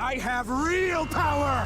I have real power!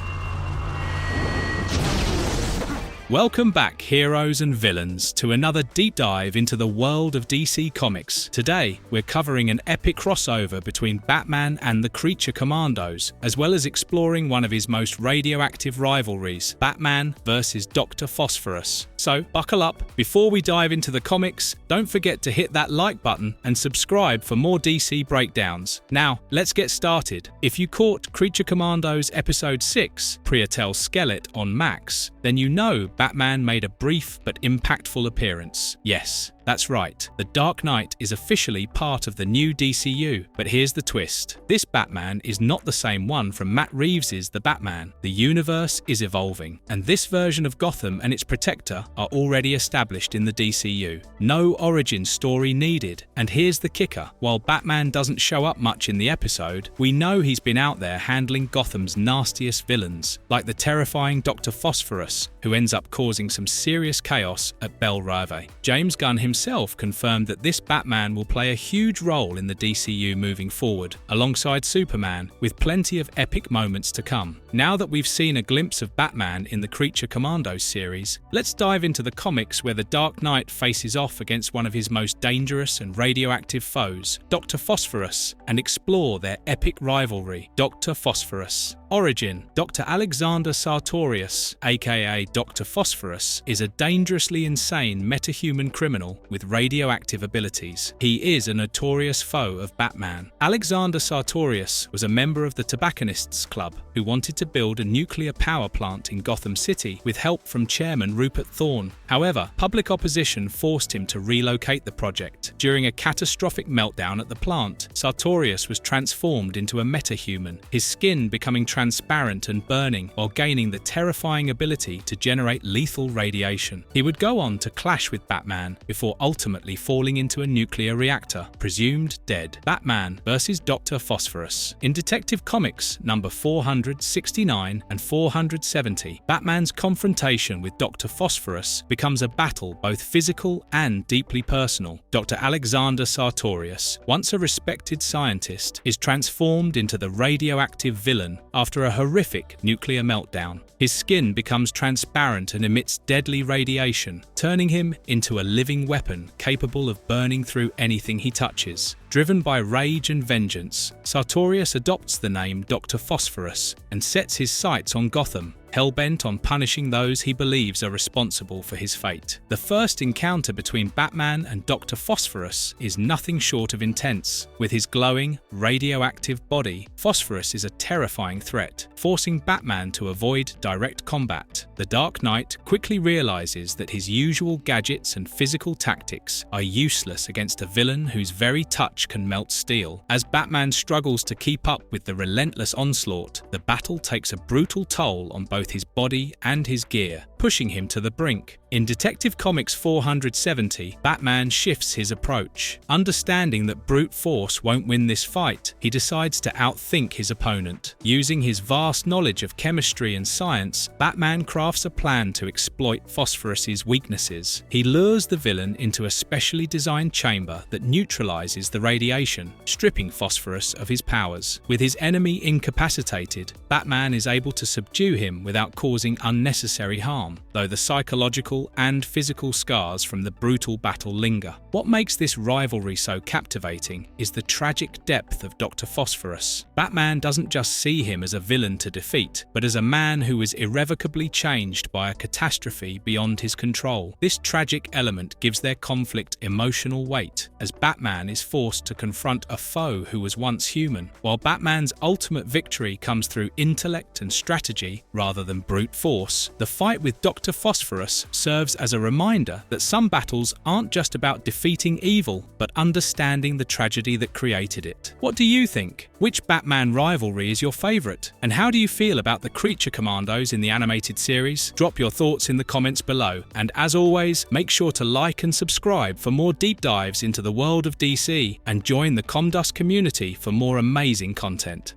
Welcome back, heroes and villains, to another deep dive into the world of DC Comics. Today, we're covering an epic crossover between Batman and the Creature Commandos, as well as exploring one of his most radioactive rivalries, Batman versus Dr. Phosphorus. So, buckle up. Before we dive into the comics, don't forget to hit that like button and subscribe for more DC breakdowns. Now, let's get started. If you caught Creature Commandos Episode 6, Prietel Skelet on Max, then you know Batman made a brief but impactful appearance. Yes, that's right. The Dark Knight is officially part of the new DCU, but here's the twist. This Batman is not the same one from Matt Reeves' The Batman. The universe is evolving, and this version of Gotham and its protector are already established in the DCU. No origin story needed. And here's the kicker. While Batman doesn't show up much in the episode, we know he's been out there handling Gotham's nastiest villains, like the terrifying Dr. Phosphorus, who ends up causing some serious chaos at Belle Reve. James Gunn himself confirmed that this Batman will play a huge role in the DCU moving forward, alongside Superman, with plenty of epic moments to come. Now that we've seen a glimpse of Batman in the Creature Commandos series, let's dive into the comics where the Dark Knight faces off against one of his most dangerous and radioactive foes, Dr. Phosphorus, and explore their epic rivalry. Dr. Phosphorus. Origin: Dr. Alexander Sartorius, aka Dr. Phosphorus, is a dangerously insane metahuman criminal with radioactive abilities. He is a notorious foe of Batman. Alexander Sartorius was a member of the Tobacconists Club who wanted to build a nuclear power plant in Gotham City with help from Chairman Rupert Thorne. However, public opposition forced him to relocate the project. During a catastrophic meltdown at the plant, Sartorius was transformed into a metahuman, his skin becoming transparent and burning while gaining the terrifying ability to generate lethal radiation. He would go on to clash with Batman before ultimately falling into a nuclear reactor, presumed dead. Batman vs. Dr. Phosphorus. In Detective Comics number 469 and 470, Batman's confrontation with Dr. Phosphorus becomes a battle both physical and deeply personal. Dr. Alexander Sartorius, once a respected scientist, is transformed into the radioactive villain after a horrific nuclear meltdown. His skin becomes transparent and emits deadly radiation, turning him into a living weapon capable of burning through anything he touches. Driven by rage and vengeance, Sartorius adopts the name Dr. Phosphorus and sets his sights on Gotham, hell-bent on punishing those he believes are responsible for his fate. The first encounter between Batman and Dr. Phosphorus is nothing short of intense. With his glowing, radioactive body, Phosphorus is a terrifying threat, forcing Batman to avoid direct combat. The Dark Knight quickly realizes that his usual gadgets and physical tactics are useless against a villain whose very touch can melt steel. As Batman struggles to keep up with the relentless onslaught, the battle takes a brutal toll on both his body and his gear, pushing him to the brink. In Detective Comics 470, Batman shifts his approach. Understanding that brute force won't win this fight, he decides to outthink his opponent. Using his vast knowledge of chemistry and science, Batman crafts a plan to exploit Phosphorus's weaknesses. He lures the villain into a specially designed chamber that neutralizes the radiation, stripping Phosphorus of his powers. With his enemy incapacitated, Batman is able to subdue him without causing unnecessary harm, though the psychological and physical scars from the brutal battle linger. What makes this rivalry so captivating is the tragic depth of Dr. Phosphorus. Batman doesn't just see him as a villain to defeat, but as a man who is irrevocably changed by a catastrophe beyond his control. This tragic element gives their conflict emotional weight, as Batman is forced to confront a foe who was once human, while Batman's ultimate victory comes through intellect and strategy rather than brute force. The fight with Dr. Phosphorus serves as a reminder that some battles aren't just about defeating evil, but understanding the tragedy that created it. What do you think? Which Batman rivalry is your favourite? And how do you feel about the Creature Commandos in the animated series? Drop your thoughts in the comments below. And as always, make sure to like and subscribe for more deep dives into the world of DC, and join the Comdust community for more amazing content.